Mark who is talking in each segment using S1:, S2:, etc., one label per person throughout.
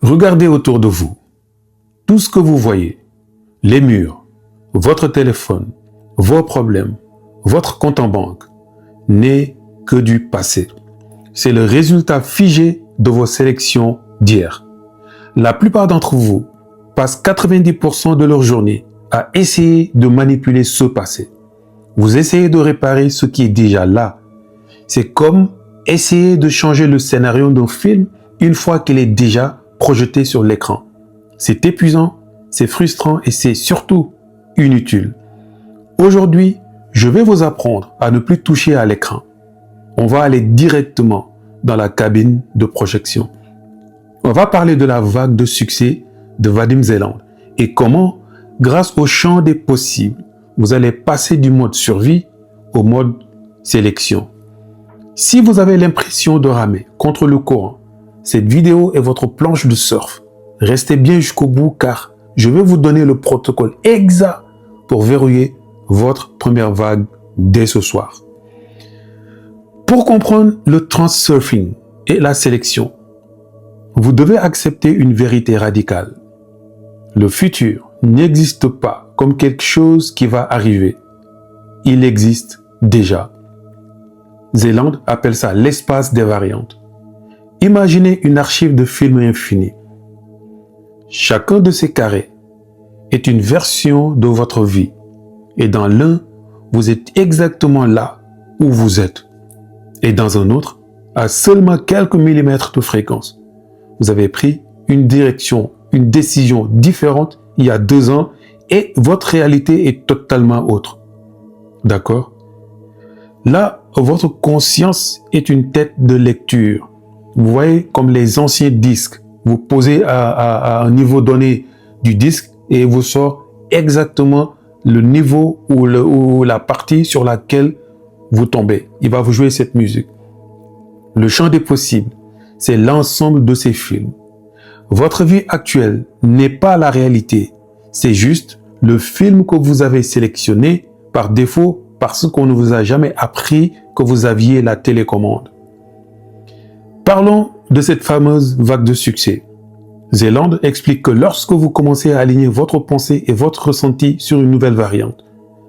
S1: Regardez autour de vous. Tout ce que vous voyez, les murs, votre téléphone, vos problèmes, votre compte en banque, n'est que du passé. C'est le résultat figé de vos sélections d'hier. La plupart d'entre vous passent 90% de leur journée à essayer de manipuler ce passé. Vous essayez de réparer ce qui est déjà là. C'est comme essayer de changer le scénario d'un film une fois qu'il est déjà projeté sur l'écran. C'est épuisant, c'est frustrant et c'est surtout inutile. Aujourd'hui, je vais vous apprendre à ne plus toucher à l'écran. On va aller directement dans la cabine de projection. On va parler de la vague de succès de Vadim Zeland et comment, grâce au champ des possibles, vous allez passer du mode survie au mode sélection. Si vous avez l'impression de ramer contre le courant, cette vidéo est votre planche de surf. Restez bien jusqu'au bout car je vais vous donner le protocole exact pour verrouiller votre première vague dès ce soir. Pour comprendre le transurfing et la sélection, vous devez accepter une vérité radicale. Le futur n'existe pas comme quelque chose qui va arriver. Il existe déjà. Zeland appelle ça l'espace des variantes. Imaginez une archive de films infinie. Chacun de ces carrés est une version de votre vie. Et dans l'un, vous êtes exactement là où vous êtes. Et dans un autre, à seulement quelques millimètres de fréquence, vous avez pris une direction, une décision différente il y a 2 ans et votre réalité est totalement autre. D'accord? Là, votre conscience est une tête de lecture. Vous voyez comme les anciens disques. Vous posez à un niveau donné du disque et il vous sort exactement le niveau ou la partie sur laquelle vous tombez. Il va vous jouer cette musique. Le champ des possibles, c'est l'ensemble de ces films. Votre vie actuelle n'est pas la réalité. C'est juste le film que vous avez sélectionné par défaut parce qu'on ne vous a jamais appris que vous aviez la télécommande. Parlons de cette fameuse vague de succès. Zeland explique que lorsque vous commencez à aligner votre pensée et votre ressenti sur une nouvelle variante,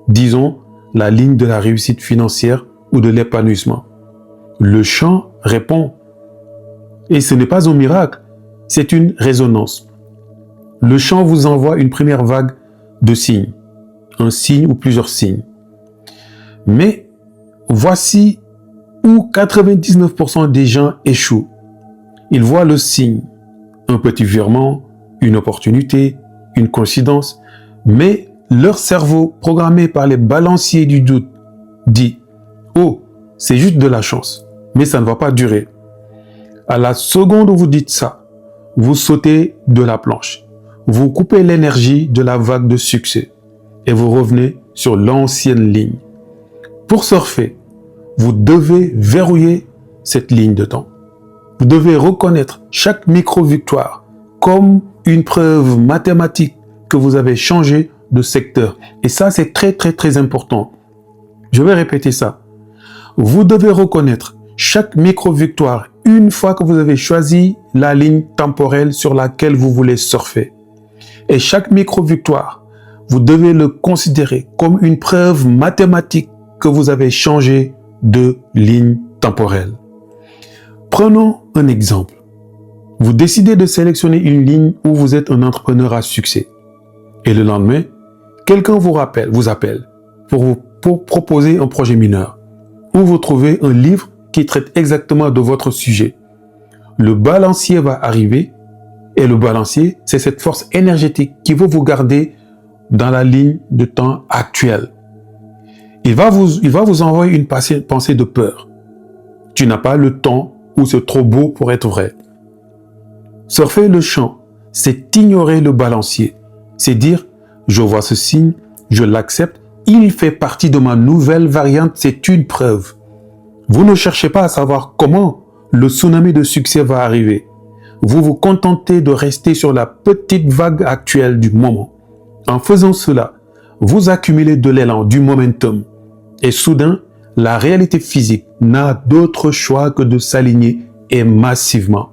S1: disons la ligne de la réussite financière ou de l'épanouissement, le champ répond. Et ce n'est pas un miracle, c'est une résonance. Le champ vous envoie une première vague de signes, un signe ou plusieurs signes. Mais voici où 99% des gens échouent. Ils voient le signe, un petit virement, une opportunité, une coïncidence, mais leur cerveau, programmé par les balanciers du doute, dit « Oh, c'est juste de la chance, mais ça ne va pas durer. » À la seconde où vous dites ça, vous sautez de la planche. Vous coupez l'énergie de la vague de succès et vous revenez sur l'ancienne ligne. Pour surfer, vous devez verrouiller cette ligne de temps. Vous devez reconnaître chaque micro-victoire comme une preuve mathématique que vous avez changé de secteur. Et ça, c'est très important. Je vais répéter ça. Vous devez reconnaître chaque micro-victoire une fois que vous avez choisi la ligne temporelle sur laquelle vous voulez surfer. Et chaque micro-victoire, vous devez le considérer comme une preuve mathématique que vous avez changé de ligne temporelle. Prenons un exemple. Vous décidez de sélectionner une ligne où vous êtes un entrepreneur à succès. Et le lendemain, quelqu'un vous appelle pour proposer un projet mineur. Ou vous trouvez un livre qui traite exactement de votre sujet. Le balancier va arriver et le balancier, c'est cette force énergétique qui veut vous garder dans la ligne de temps actuelle. Il va vous envoyer une pensée de peur. Tu n'as pas le temps ou c'est trop beau pour être vrai. Surfer le champ, c'est ignorer le balancier. C'est dire, je vois ce signe, je l'accepte, il fait partie de ma nouvelle variante, c'est une preuve. Vous ne cherchez pas à savoir comment le tsunami de succès va arriver. Vous vous contentez de rester sur la petite vague actuelle du moment. En faisant cela, vous accumulez de l'élan, du momentum. Et soudain, la réalité physique n'a d'autre choix que de s'aligner et massivement.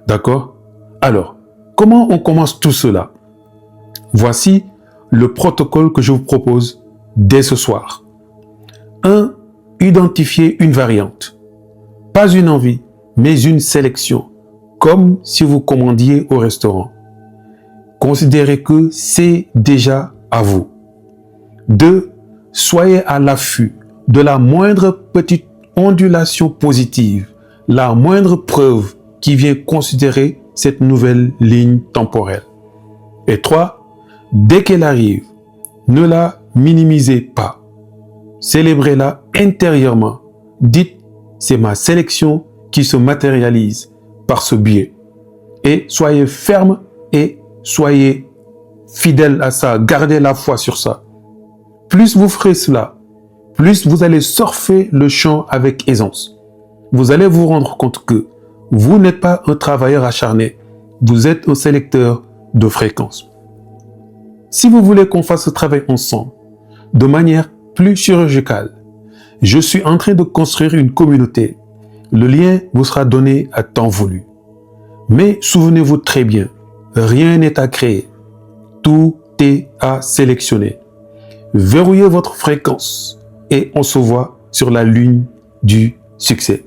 S1: D'accord? Alors, comment on commence tout cela? Voici le protocole que je vous propose dès ce soir. 1. Identifier une variante. Pas une envie, mais une sélection, comme si vous commandiez au restaurant. Considérez que c'est déjà à vous. 2. Soyez à l'affût de la moindre petite ondulation positive, la moindre preuve qui vient considérer cette nouvelle ligne temporelle. Et 3. Dès qu'elle arrive, ne la minimisez pas. Célébrez-la intérieurement. Dites, c'est ma sélection qui se matérialise par ce biais. Et soyez ferme et soyez fidèle à ça. Gardez la foi sur ça. Plus vous ferez cela, plus vous allez surfer le champ avec aisance. Vous allez vous rendre compte que vous n'êtes pas un travailleur acharné. Vous êtes un sélecteur de fréquences. Si vous voulez qu'on fasse ce travail ensemble, de manière plus chirurgicale, je suis en train de construire une communauté. Le lien vous sera donné à temps voulu. Mais souvenez-vous très bien, rien n'est à créer. Tout est à sélectionner. Verrouillez votre fréquence et on se voit sur la ligne du succès.